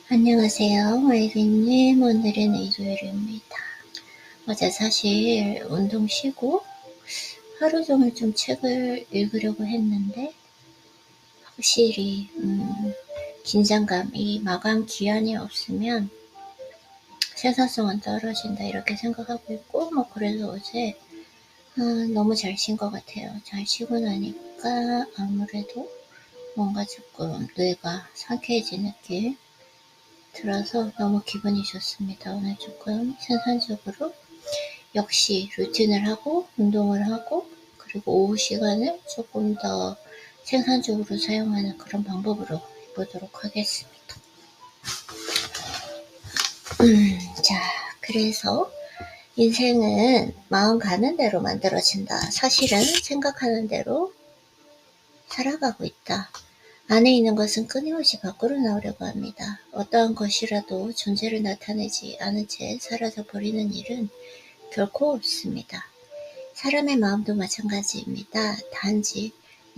안녕하세요, 마이비님. 오늘은 일요일입니다. 어제 사실 운동 쉬고 하루 종일 좀 책을 읽으려고 했는데 확실히 긴장감이 마감 기한이 없으면 생산성은 떨어진다 이렇게 생각하고 있고 그래서 어제 너무 잘 쉰 것 같아요. 잘 쉬고 나니까 아무래도 뭔가 조금 뇌가 상쾌해진 느낌 들어서 너무 기분이 좋습니다. 오늘 조금 생산적으로 역시 루틴을 하고 운동을 하고 그리고 오후 시간을 조금 더 생산적으로 사용하는 그런 방법으로 해보도록 하겠습니다. 자, 그래서 인생은 마음 가는 대로 만들어진다. 사실은 생각하는 대로 살아가고 있다. 안에 있는 것은 끊임없이 밖으로 나오려고 합니다. 어떠한 것이라도 존재를 나타내지 않은 채 사라져 버리는 일은 결코 없습니다. 사람의 마음도 마찬가지입니다. 단지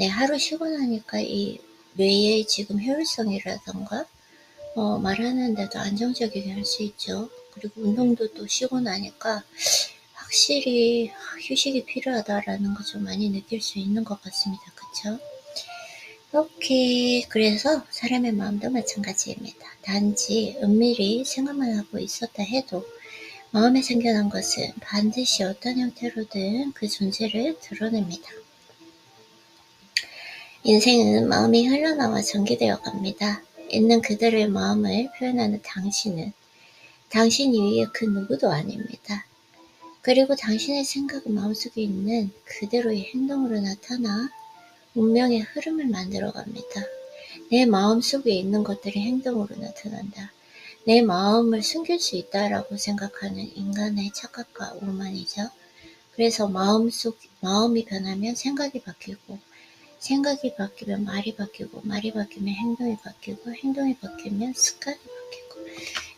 하루 쉬고 나니까 이 뇌의 지금 효율성이라던가 말하는데도 안정적이게 할 수 있죠. 그리고 운동도 또 쉬고 나니까 확실히 휴식이 필요하다라는 거 좀 많이 느낄 수 있는 것 같습니다. 그쵸? 오케이. 그래서 사람의 마음도 마찬가지입니다. 단지 은밀히 생각만 하고 있었다 해도 마음에 생겨난 것은 반드시 어떤 형태로든 그 존재를 드러냅니다. 인생은 마음이 흘러나와 전개되어 갑니다. 있는 그대로의 마음을 표현하는 당신은 당신 이외에 그 누구도 아닙니다. 그리고 당신의 생각은 마음속에 있는 그대로의 행동으로 나타나 운명의 흐름을 만들어갑니다. 내 마음속에 있는 것들이 행동으로 나타난다. 내 마음을 숨길 수 있다라고 생각하는 인간의 착각과 오만이죠. 그래서 마음이 변하면 생각이 바뀌고, 생각이 바뀌면 말이 바뀌고, 말이 바뀌면 행동이 바뀌고, 행동이 바뀌면 습관이 바뀌고,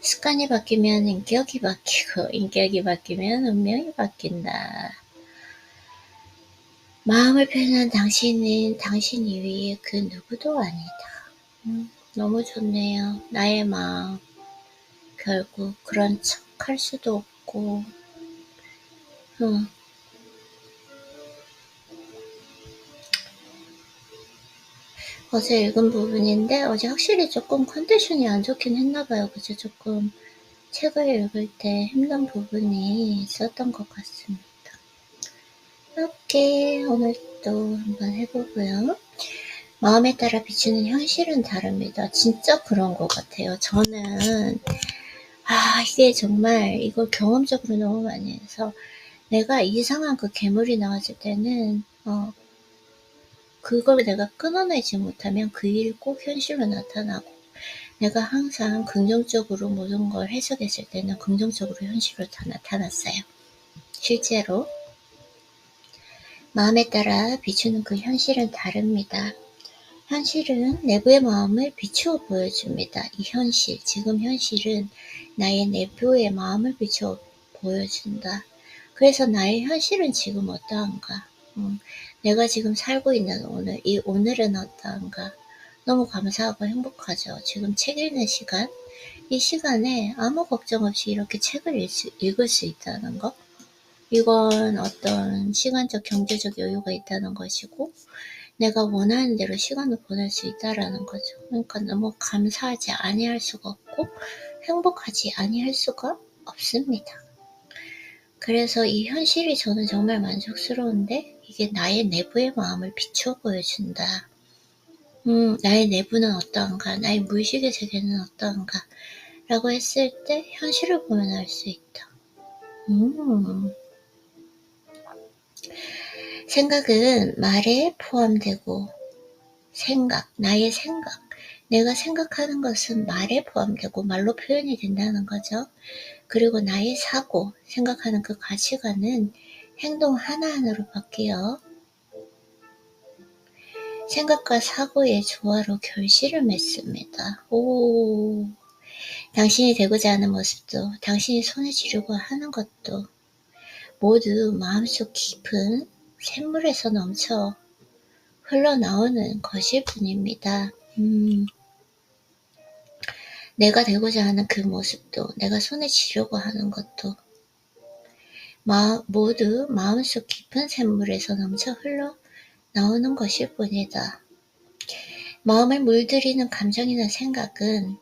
습관이 바뀌면 인격이 바뀌고, 인격이 바뀌면 운명이 바뀐다. 마음을 표현한 당신은 당신 이외에 그 누구도 아니다. 너무 좋네요. 나의 마음. 결국 그런 척 할 수도 없고, 어제 읽은 부분인데, 어제 확실히 조금 컨디션이 안 좋긴 했나봐요. 그죠? 조금 책을 읽을 때 힘든 부분이 있었던 것 같습니다. 이렇게 오늘 또 한번 해보고요. 마음에 따라 비추는 현실은 다릅니다. 진짜 그런 것 같아요. 저는 이게 정말 이걸 경험적으로 너무 많이 해서 내가 이상한 그 괴물이 나왔을 때는 그걸 내가 끊어내지 못하면 그 일이 꼭 현실로 나타나고 내가 항상 긍정적으로 모든 걸 해석했을 때는 긍정적으로 현실로 다 나타났어요. 실제로 마음에 따라 비추는 그 현실은 다릅니다. 현실은 내부의 마음을 비추어 보여줍니다. 이 현실, 지금 현실은 나의 내부의 마음을 비추어 보여준다. 그래서 나의 현실은 지금 어떠한가? 내가 지금 살고 있는 오늘, 이 오늘은 어떠한가? 너무 감사하고 행복하죠. 지금 책 읽는 시간, 이 시간에 아무 걱정 없이 이렇게 책을 읽을 수 있다는 거. 이건 어떤 시간적 경제적 여유가 있다는 것이고 내가 원하는 대로 시간을 보낼 수 있다라는 거죠. 그러니까 너무 감사하지 아니할 수가 없고 행복하지 아니할 수가 없습니다. 그래서 이 현실이 저는 정말 만족스러운데 이게 나의 내부의 마음을 비추어 보여준다. 나의 내부는 어떠한가, 나의 무의식의 세계는 어떠한가 라고 했을 때 현실을 보면 알 수 있다. 생각은 말에 포함되고 나의 생각, 내가 생각하는 것은 말에 포함되고 말로 표현이 된다는 거죠. 그리고 나의 사고, 생각하는 그 가치관은 행동 하나하나로 바뀌어 생각과 사고의 조화로 결실을 맺습니다. 당신이 되고자 하는 모습도, 당신이 손에 쥐려고 하는 것도 모두 마음속 깊은 샘물에서 넘쳐 흘러나오는 것일 뿐입니다. 내가 되고자 하는 그 모습도, 내가 손에 쥐려고 하는 것도 모두 마음속 깊은 샘물에서 넘쳐 흘러나오는 것일 뿐이다. 마음을 물들이는 감정이나 생각은,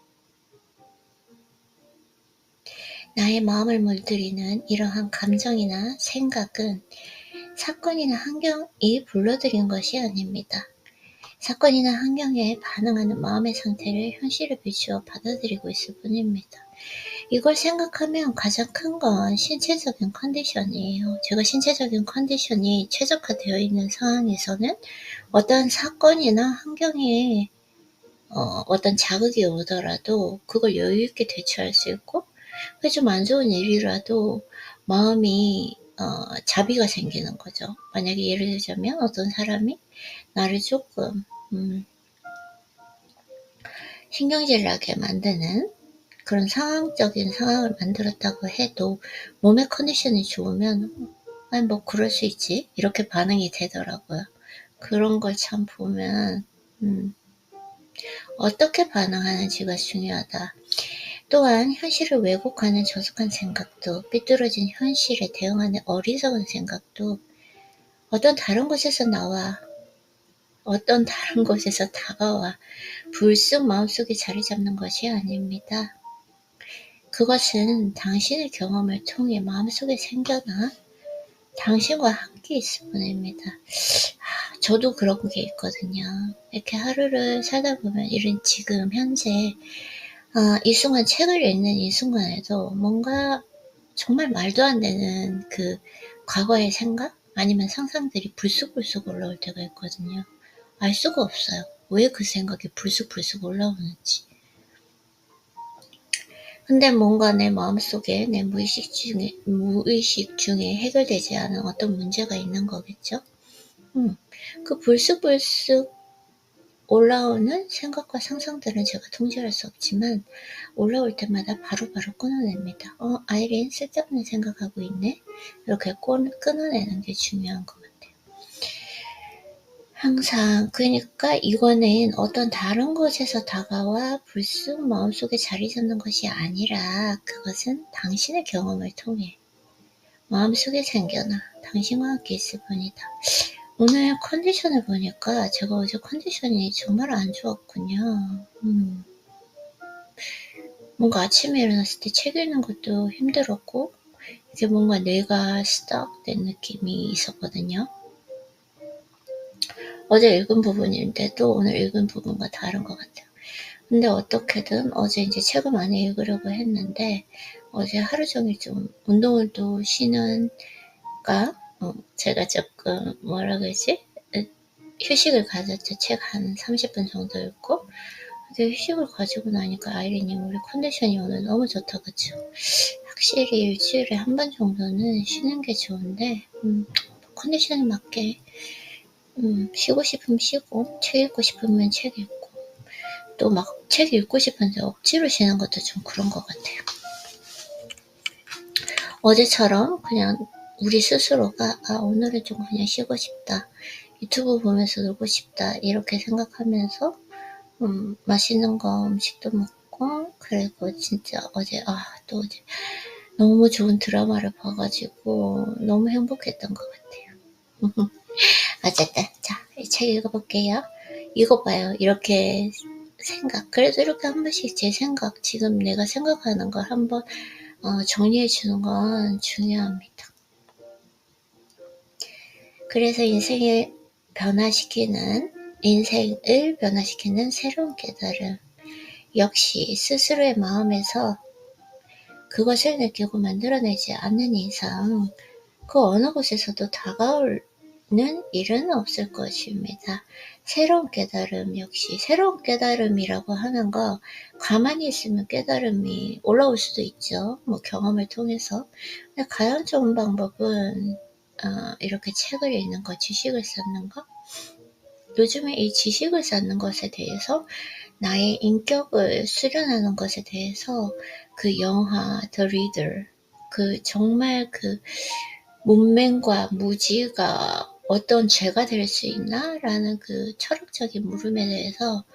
나의 마음을 물들이는 이러한 감정이나 생각은 사건이나 환경이 불러들인 것이 아닙니다. 사건이나 환경에 반응하는 마음의 상태를 현실에 비추어 받아들이고 있을 뿐입니다. 이걸 생각하면 가장 큰 건 신체적인 컨디션이에요. 제가 신체적인 컨디션이 최적화되어 있는 상황에서는 어떠한 사건이나 환경에 어떤 자극이 오더라도 그걸 여유있게 대처할 수 있고, 그게 좀 안 좋은 일이라도 마음이 자비가 생기는 거죠. 만약에 예를 들자면 어떤 사람이 나를 조금 신경질 나게 만드는 그런 상황적인 상황을 만들었다고 해도 몸의 컨디션이 좋으면 아니 뭐 그럴 수 있지 이렇게 반응이 되더라고요. 그런 걸 참 보면 어떻게 반응하는지가 중요하다. 또한 현실을 왜곡하는 저속한 생각도, 삐뚤어진 현실에 대응하는 어리석은 생각도 어떤 다른 곳에서 다가와 불쑥 마음속에 자리 잡는 것이 아닙니다. 그것은 당신의 경험을 통해 마음속에 생겨나 당신과 함께 있을 뿐입니다. 저도 그런 게 있거든요. 이렇게 하루를 살다 보면 이런 지금 현재 이 순간 책을 읽는 이 순간에도 뭔가 정말 말도 안 되는 그 과거의 생각? 아니면 상상들이 불쑥불쑥 올라올 때가 있거든요. 알 수가 없어요. 왜 그 생각이 불쑥불쑥 올라오는지. 근데 뭔가 내 마음속에, 내 무의식 중에 해결되지 않은 어떤 문제가 있는 거겠죠? 그 불쑥불쑥 올라오는 생각과 상상들은 제가 통제할 수 없지만 올라올 때마다 바로바로 끊어냅니다. 아이린 쓸데없는 생각하고 있네? 이렇게 끊어내는 게 중요한 것 같아요. 항상 그러니까 이거는 어떤 다른 곳에서 다가와 불쑥 마음속에 자리 잡는 것이 아니라 그것은 당신의 경험을 통해 마음속에 생겨나 당신과 함께 있을 뿐이다. 오늘 컨디션을 보니까 제가 어제 컨디션이 정말 안 좋았군요. 뭔가 아침에 일어났을 때 책 읽는 것도 힘들었고 이게 뭔가 뇌가 스톱된 느낌이 있었거든요. 어제 읽은 부분인데도 오늘 읽은 부분과 다른 것 같아요. 근데 어떻게든 어제 이제 책을 많이 읽으려고 했는데 어제 하루 종일 좀 운동을 또 쉬는가 제가 조금 뭐라 그러지? 휴식을 가졌죠. 책 한 30분 정도 읽고 근데 휴식을 가지고 나니까 아이린님 우리 컨디션이 오늘 너무 좋다 그쵸? 확실히 일주일에 한 번 정도는 쉬는 게 좋은데 컨디션에 맞게 쉬고 싶으면 쉬고 책 읽고 싶으면 책 읽고 또 막 책 읽고 싶은데 억지로 쉬는 것도 좀 그런 것 같아요. 어제처럼 그냥 우리 스스로가 오늘은 좀 그냥 쉬고 싶다. 유튜브 보면서 놀고 싶다. 이렇게 생각하면서 맛있는 거 음식도 먹고 그리고 진짜 어제 또 어제 너무 좋은 드라마를 봐가지고 너무 행복했던 것 같아요. 어쨌든 자, 이 책 읽어볼게요. 읽어봐요. 이렇게 생각 그래도 이렇게 한 번씩 제 생각 지금 내가 생각하는 걸 한번 정리해 주는 건 중요합니다. 그래서 인생을 변화시키는 새로운 깨달음 역시 스스로의 마음에서 그것을 느끼고 만들어내지 않는 이상 그 어느 곳에서도 다가오는 일은 없을 것입니다. 새로운 깨달음 역시 새로운 깨달음이라고 하는 거 가만히 있으면 깨달음이 올라올 수도 있죠. 뭐 경험을 통해서. 근데 가장 좋은 방법은 이렇게 책을 읽는 거, 지식을 쌓는 거. 요즘에 이 지식을 쌓는 것에 대해서 나의 인격을 수련하는 것에 대해서 그 영화 The Reader 정말 그 문맹과 무지가 어떤 죄가 될 수 있나? 라는 그 철학적인 물음에 대해서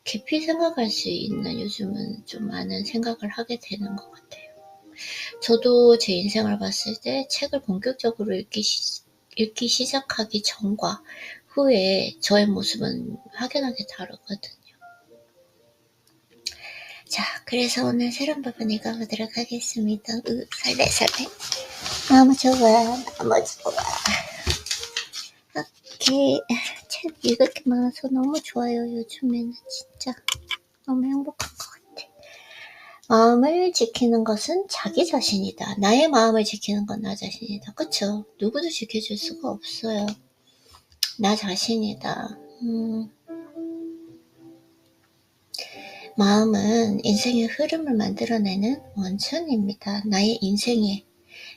깊이 생각할 수 있는 요즘은 좀 많은 생각을 하게 되는 것 같아요. 저도 제 인생을 봤을 때 책을 본격적으로 읽기 시작하기 전과 후에 저의 모습은 확연하게 다르거든요. 자, 그래서 오늘 새로운 부분 읽어보도록 하겠습니다. 설레. 너무 좋아. 너무 좋아. 오케이. 책 읽을 게 많아서 너무 좋아요. 요즘에는 진짜 너무 행복한 것 같아. 마음을 지키는 것은 자기 자신이다. 나의 마음을 지키는 건 나 자신이다. 그쵸? 누구도 지켜줄 수가 없어요. 나 자신이다. 마음은 인생의 흐름을 만들어내는 원천입니다. 내 인생의,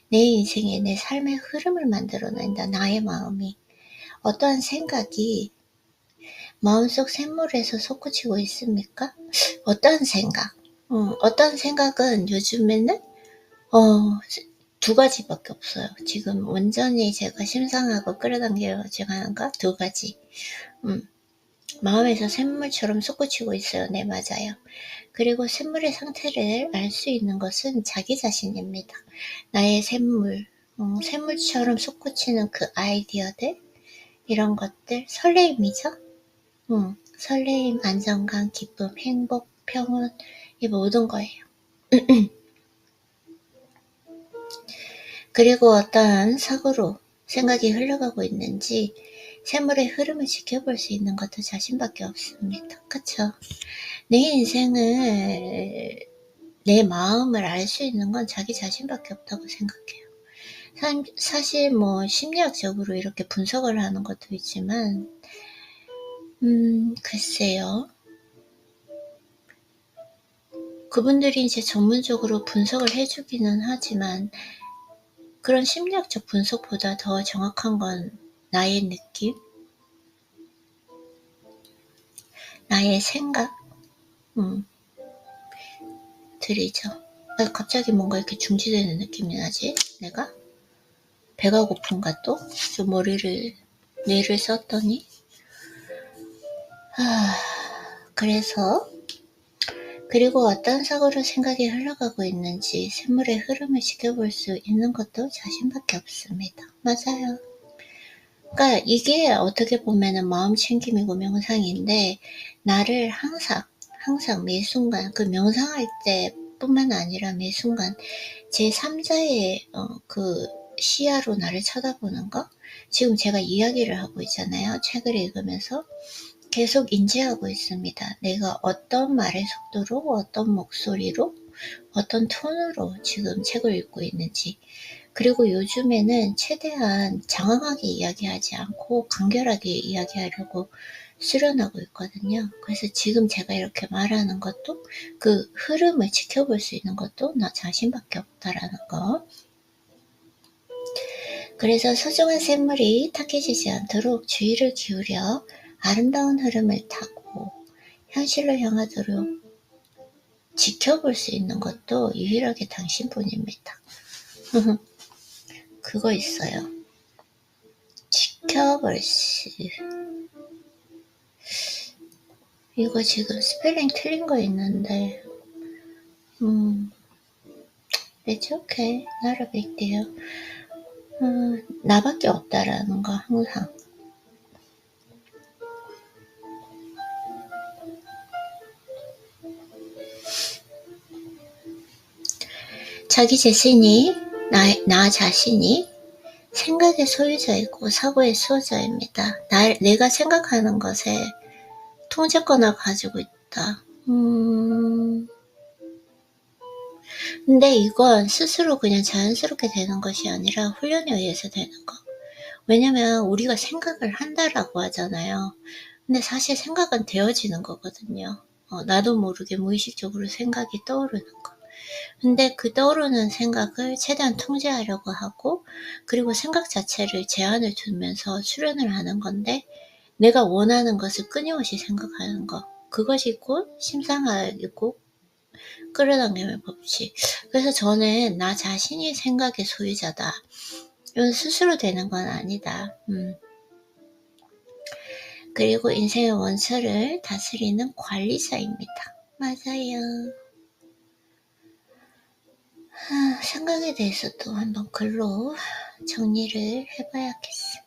내 삶의 흐름을 만들어낸다. 나의 마음이. 어떠한 생각이 마음속 샘물에서 솟구치고 있습니까? 어떠한 생각? 어떠한 생각은 요즘에는 두 가지밖에 없어요. 지금 온전히 제가 심상하고 끌어당겨지고 하는 거 두 가지. 마음에서 샘물처럼 솟구치고 있어요. 네, 맞아요. 그리고 샘물의 상태를 알 수 있는 것은 자기 자신입니다. 나의 샘물, 샘물처럼 솟구치는 그 아이디어들, 이런 것들, 설레임이죠. 설레임, 안정감, 기쁨, 행복, 평온, 이 모든 거예요. 그리고 어떠한 사고로 생각이 흘러가고 있는지 샘물의 흐름을 지켜볼 수 있는 것도 자신밖에 없습니다. 그쵸? 내 인생을, 내 마음을 알 수 있는 건 자기 자신밖에 없다고 생각해요. 사실 뭐 심리학적으로 이렇게 분석을 하는 것도 있지만 글쎄요. 그분들이 이제 전문적으로 분석을 해주기는 하지만 그런 심리학적 분석보다 더 정확한 건 나의 느낌, 나의 생각, 들이죠. 갑자기 뭔가 이렇게 중지되는 느낌이 나지? 내가? 배가 고픈가 또? 좀 뇌를 썼더니? 그래서 그리고 어떤 사고로 생각이 흘러가고 있는지 샘물의 흐름을 지켜볼 수 있는 것도 자신밖에 없습니다. 맞아요. 그러니까 이게 어떻게 보면은 마음 챙김이고 명상인데 나를 항상 매 순간 그 명상할 때뿐만 아니라 매 순간 제3자의 그 시야로 나를 쳐다보는 거. 지금 제가 이야기를 하고 있잖아요. 책을 읽으면서 계속 인지하고 있습니다. 내가 어떤 말의 속도로, 어떤 목소리로, 어떤 톤으로 지금 책을 읽고 있는지. 그리고 요즘에는 최대한 장황하게 이야기하지 않고 간결하게 이야기하려고 수련하고 있거든요. 그래서 지금 제가 이렇게 말하는 것도 그 흐름을 지켜볼 수 있는 것도 나 자신밖에 없다라는 거. 그래서 소중한 샘물이 탁해지지 않도록 주의를 기울여 아름다운 흐름을 타고 현실로 향하도록 지켜볼 수 있는 것도 유일하게 당신뿐입니다. 그거 있어요. 지켜볼 수. 이거 지금 스펠링 틀린 거 있는데 It's okay. Not a big deal. 나밖에 없다라는 거 항상. 자기 자신이 나 자신이 생각의 소유자이고 사고의 수호자입니다. 내가 생각하는 것에 통제권을 가지고 있다. 근데 이건 스스로 그냥 자연스럽게 되는 것이 아니라 훈련에 의해서 되는 거. 왜냐면 우리가 생각을 한다라고 하잖아요. 근데 사실 생각은 되어지는 거거든요. 나도 모르게 무의식적으로 생각이 떠오르는 거. 근데 그 떠오르는 생각을 최대한 통제하려고 하고 그리고 생각 자체를 제한을 두면서 수련을 하는 건데 내가 원하는 것을 끊임없이 생각하는 거. 그것이 곧 심상하고 끌어당김의 법칙. 그래서 저는 나 자신이 생각의 소유자다. 이건 스스로 되는 건 아니다. 그리고 인생의 원소를 다스리는 관리자입니다. 맞아요. 생각에 대해서도 한번 글로 정리를 해봐야겠습니다.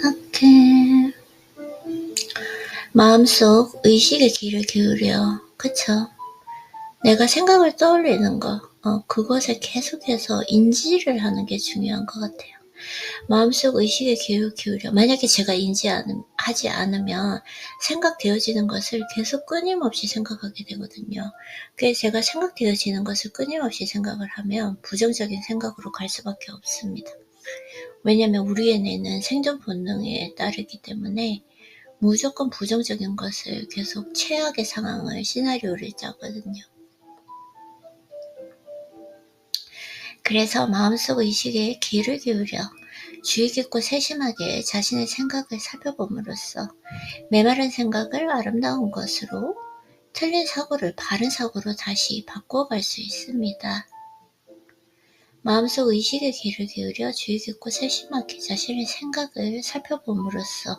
오케이. 마음속 의식의 귀를 기울여. 그쵸? 내가 생각을 떠올리는 거, 그것에 계속해서 인지를 하는 게 중요한 것 같아요. 마음속 의식의 귀를 기울여. 만약에 제가 하지 않으면 생각되어지는 것을 계속 끊임없이 생각하게 되거든요. 그래서 제가 생각되어지는 것을 끊임없이 생각을 하면 부정적인 생각으로 갈 수밖에 없습니다. 왜냐하면 우리의 뇌는 생존 본능에 따르기 때문에 무조건 부정적인 것을 계속 최악의 상황을 시나리오를 짜거든요. 그래서 마음속 의식에 귀를 기울여 주의 깊고 세심하게 자신의 생각을 살펴봄으로써 메마른 생각을 아름다운 것으로, 틀린 사고를 바른 사고로 다시 바꿔갈 수 있습니다. 마음속 의식의 귀를 기울여 주의 깊고 세심하게 자신의 생각을 살펴봄으로써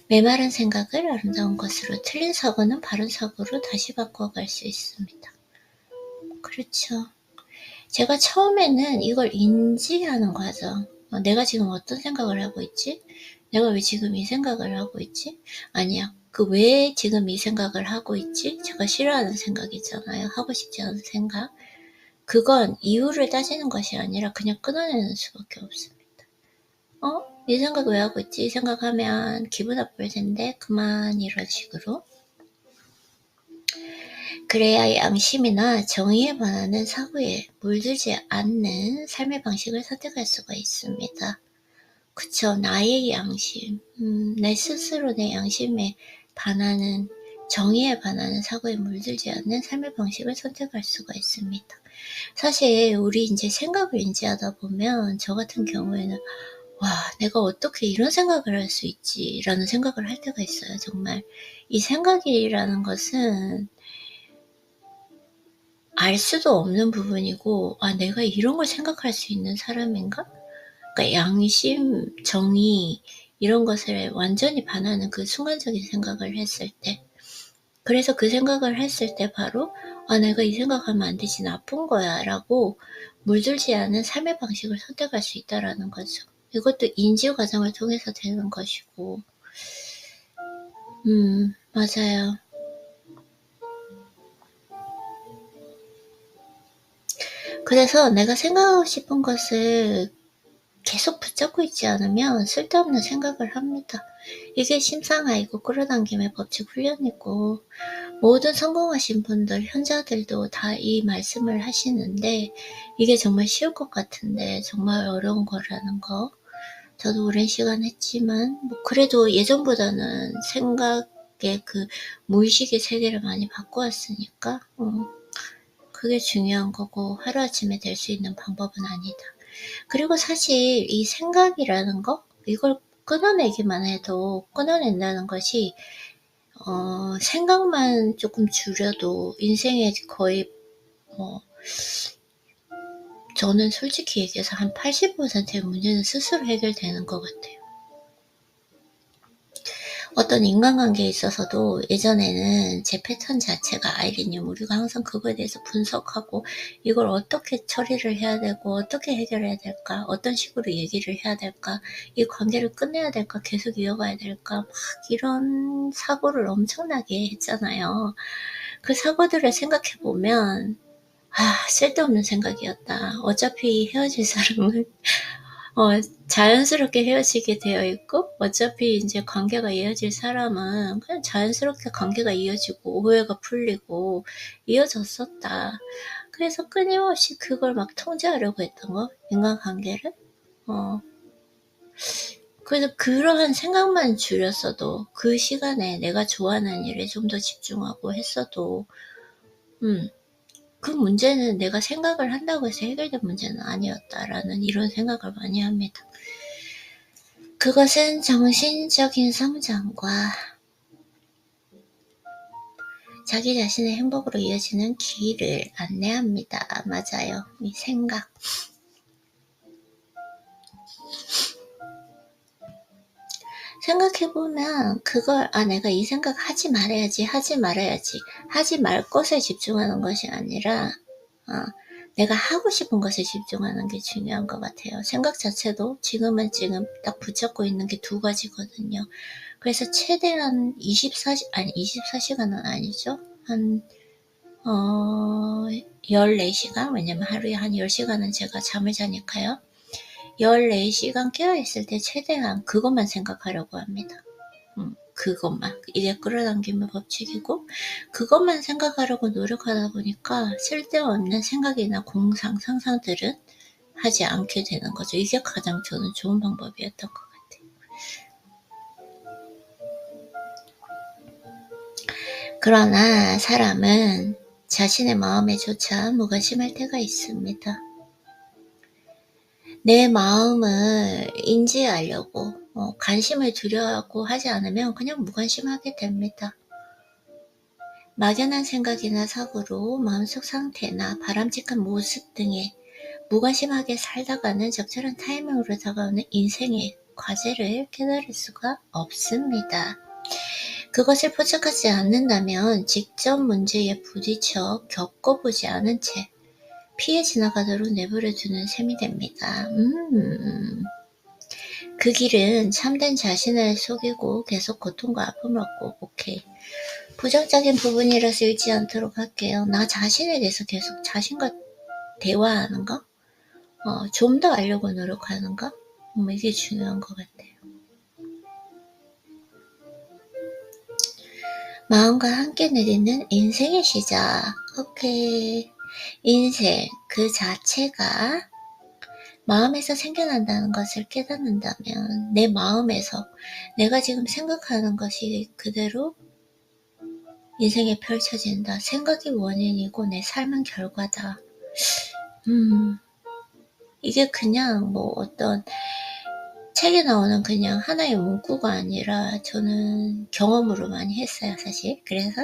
메마른 생각을 아름다운 것으로, 틀린 사고는 바른 사고로 다시 바꿔갈 수 있습니다. 그렇죠. 제가 처음에는 이걸 인지하는 과정, 내가 지금 어떤 생각을 하고 있지? 내가 왜 지금 이 생각을 하고 있지? 아니야. 왜 지금 이 생각을 하고 있지? 제가 싫어하는 생각이잖아요. 하고 싶지 않은 생각. 그건 이유를 따지는 것이 아니라 그냥 끊어내는 수밖에 없습니다. 이 생각 왜 하고 있지? 이 생각하면 기분 나쁠 텐데 그만, 이런 식으로. 그래야 양심이나 정의에 반하는 사고에 물들지 않는 삶의 방식을 선택할 수가 있습니다. 그쵸, 나의 양심, 내 스스로 내 양심에 반하는, 정의에 반하는 사고에 물들지 않는 삶의 방식을 선택할 수가 있습니다. 사실 우리 이제 생각을 인지하다 보면 저 같은 경우에는 와, 내가 어떻게 이런 생각을 할 수 있지? 라는 생각을 할 때가 있어요. 정말 이 생각이라는 것은 알 수도 없는 부분이고, 내가 이런 걸 생각할 수 있는 사람인가? 그러니까 양심, 정의, 이런 것을 완전히 반하는 그 순간적인 생각을 했을 때, 그래서 그 생각을 했을 때 바로 내가 이 생각하면 안 되지, 나쁜 거야 라고 물들지 않은 삶의 방식을 선택할 수 있다라는 거죠. 이것도 인지 과정을 통해서 되는 것이고, 맞아요. 그래서 내가 생각하고 싶은 것을 계속 붙잡고 있지 않으면 쓸데없는 생각을 합니다. 이게 심상아이고 끌어당김의 법칙 훈련이고, 모든 성공하신 분들, 현자들도 다 이 말씀을 하시는데, 이게 정말 쉬울 것 같은데 정말 어려운 거라는 거. 저도 오랜 시간 했지만 그래도 예전보다는 생각의 그 무의식의 세계를 많이 바꿔왔으니까 그게 중요한 거고, 하루아침에 될 수 있는 방법은 아니다. 그리고 사실 이 생각이라는 거, 이걸 끊어내기만 해도, 끊어낸다는 것이 생각만 조금 줄여도 인생의 거의 저는 솔직히 얘기해서 한 80%의 문제는 스스로 해결되는 것 같아요. 어떤 인간관계에 있어서도 예전에는 제 패턴 자체가 아이린님, 우리가 항상 그거에 대해서 분석하고 이걸 어떻게 처리를 해야 되고 어떻게 해결해야 될까, 어떤 식으로 얘기를 해야 될까, 이 관계를 끝내야 될까, 계속 이어가야 될까, 막 이런 사고를 엄청나게 했잖아요. 그 사고들을 생각해보면 쓸데없는 생각이었다. 어차피 헤어질 사람은 자연스럽게 헤어지게 되어 있고, 어차피 이제 관계가 이어질 사람은 그냥 자연스럽게 관계가 이어지고 오해가 풀리고 이어졌었다. 그래서 끊임없이 그걸 막 통제하려고 했던 거, 인간관계를. 그래서 그러한 생각만 줄였어도 그 시간에 내가 좋아하는 일에 좀 더 집중하고 했어도 그 문제는 내가 생각을 한다고 해서 해결된 문제는 아니었다라는 이런 생각을 많이 합니다. 그것은 정신적인 성장과 자기 자신의 행복으로 이어지는 길을 안내합니다. 맞아요. 이 생각. 생각해보면 그걸 내가 이 생각 하지 말아야지 하지 말 것에 집중하는 것이 아니라 내가 하고 싶은 것에 집중하는 게 중요한 것 같아요. 생각 자체도 지금 딱 붙잡고 있는 게 두 가지거든요. 그래서 최대한 24시간은 아니죠. 한 14시간? 왜냐면 하루에 한 10시간은 제가 잠을 자니까요. 14시간 깨어있을 때 최대한 그것만 생각하려고 합니다. 그것만. 이게 끌어당김의 법칙이고 그것만 생각하려고 노력하다 보니까 쓸데없는 생각이나 공상, 상상들은 하지 않게 되는 거죠. 이게 가장 저는 좋은 방법이었던 것 같아요. 그러나 사람은 자신의 마음에조차 무관심할 때가 있습니다. 내 마음을 인지하려고 관심을 두려고 하지 않으면 그냥 무관심하게 됩니다. 막연한 생각이나 사고로 마음속 상태나 바람직한 모습 등에 무관심하게 살다가는 적절한 타이밍으로 다가오는 인생의 과제를 깨달을 수가 없습니다. 그것을 포착하지 않는다면 직접 문제에 부딪혀 겪어보지 않은 채 피해 지나가도록 내버려 두는 셈이 됩니다. 그 길은 참된 자신을 속이고 계속 고통과 아픔을 얻고 오케이. 부정적인 부분이라서 읽지 않도록 할게요. 나 자신에 대해서 계속 자신과 대화하는 거? 좀 더 알려고 노력하는 거? 이게 중요한 것 같아요. 마음과 함께 내딛는 인생의 시작. 오케이. 인생 그 자체가 마음에서 생겨난다는 것을 깨닫는다면 내 마음에서 내가 지금 생각하는 것이 그대로 인생에 펼쳐진다. 생각이 원인이고 내 삶은 결과다. 이게 그냥 어떤 책에 나오는 그냥 하나의 문구가 아니라 저는 경험으로 많이 했어요, 사실. 그래서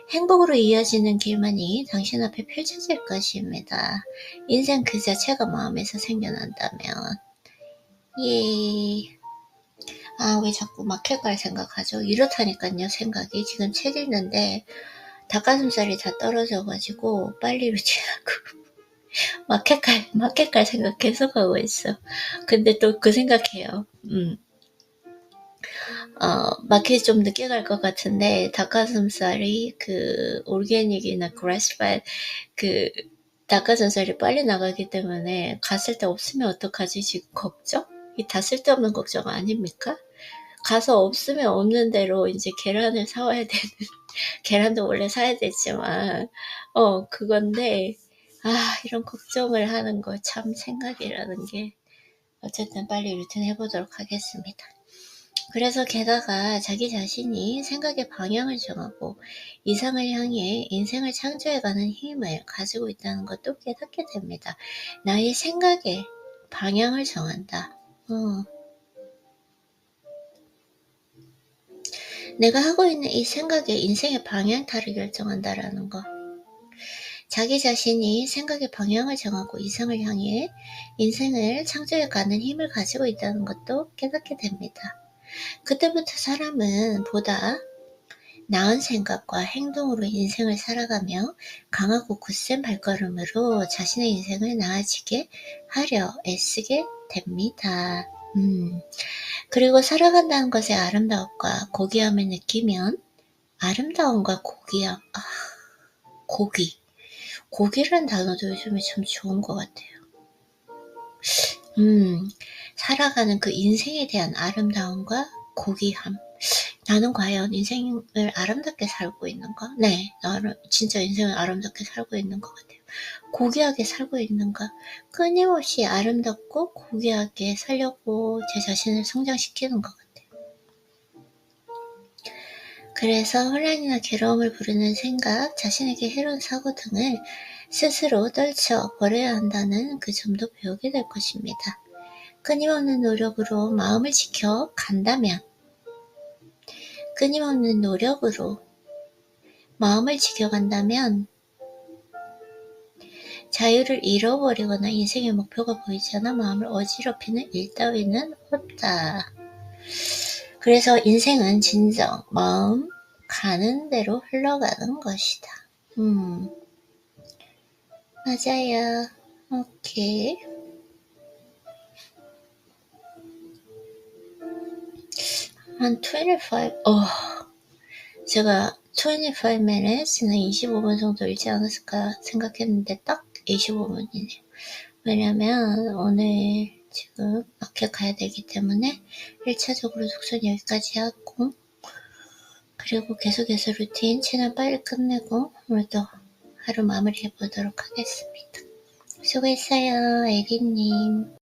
행복으로 이어지는 길만이 당신 앞에 펼쳐질 것입니다. 인생 그 자체가 마음에서 생겨난다면. 예. 왜 자꾸 마켓갈 생각하죠? 이렇다니까요, 생각이. 지금 책 읽는데 닭가슴살이 다 떨어져가지고 빨리 루치하고 마켓갈 생각 계속하고 있어. 근데 또 그 생각해요. 마켓 좀 늦게 갈 것 같은데 닭가슴살이 그 오르게닉이나 그라스파이드 그 닭가슴살이 빨리 나가기 때문에 갔을 때 없으면 어떡하지? 지금 걱정? 이 다 쓸데없는 걱정 아닙니까? 가서 없으면 없는 대로 이제 계란을 사와야 되는 계란도 원래 사야 되지만 그건데 이런 걱정을 하는 거 참 생각이라는 게 어쨌든 빨리 루틴 해보도록 하겠습니다. 그래서 게다가 자기 자신이 생각의 방향을 정하고 이상을 향해 인생을 창조해가는 힘을 가지고 있다는 것도 깨닫게 됩니다. 나의 생각의 방향을 정한다. 내가 하고 있는 이 생각의 인생의 방향타를 결정한다라는 거. 자기 자신이 생각의 방향을 정하고 이상을 향해 인생을 창조해가는 힘을 가지고 있다는 것도 깨닫게 됩니다. 그때부터 사람은 보다 나은 생각과 행동으로 인생을 살아가며 강하고 굳센 발걸음으로 자신의 인생을 나아지게 하려 애쓰게 됩니다. 그리고 살아간다는 것의 아름다움과 고귀함을 느끼면 아름다움과 고귀함, 고귀라는 단어도 요즘에 참 좋은 것 같아요. 살아가는 그 인생에 대한 아름다움과 고귀함. 나는 과연 인생을 아름답게 살고 있는가? 네, 나는 진짜 인생을 아름답게 살고 있는 것 같아요. 고귀하게 살고 있는가? 끊임없이 아름답고 고귀하게 살려고 제 자신을 성장시키는 것 같아요. 그래서 혼란이나 괴로움을 부르는 생각, 자신에게 해로운 사고 등을 스스로 떨쳐 버려야 한다는 그 점도 배우게 될 것입니다. 끊임없는 노력으로 마음을 지켜 간다면, 끊임없는 노력으로 마음을 지켜간다면 자유를 잃어버리거나 인생의 목표가 보이지 않아 마음을 어지럽히는 일 따위는 없다. 그래서 인생은 진정 마음 가는 대로 흘러가는 것이다. 맞아요. 오케이. 한 25, 제가 25 minutes나 25분 정도 읽지 않았을까 생각했는데 딱 25분이네요. 왜냐면 오늘 지금 마켓 가야 되기 때문에 1차적으로 속선 여기까지 하고, 그리고 계속해서 루틴 최대한 빨리 끝내고 오늘도 하루 마무리해 보도록 하겠습니다. 수고했어요, 에리님.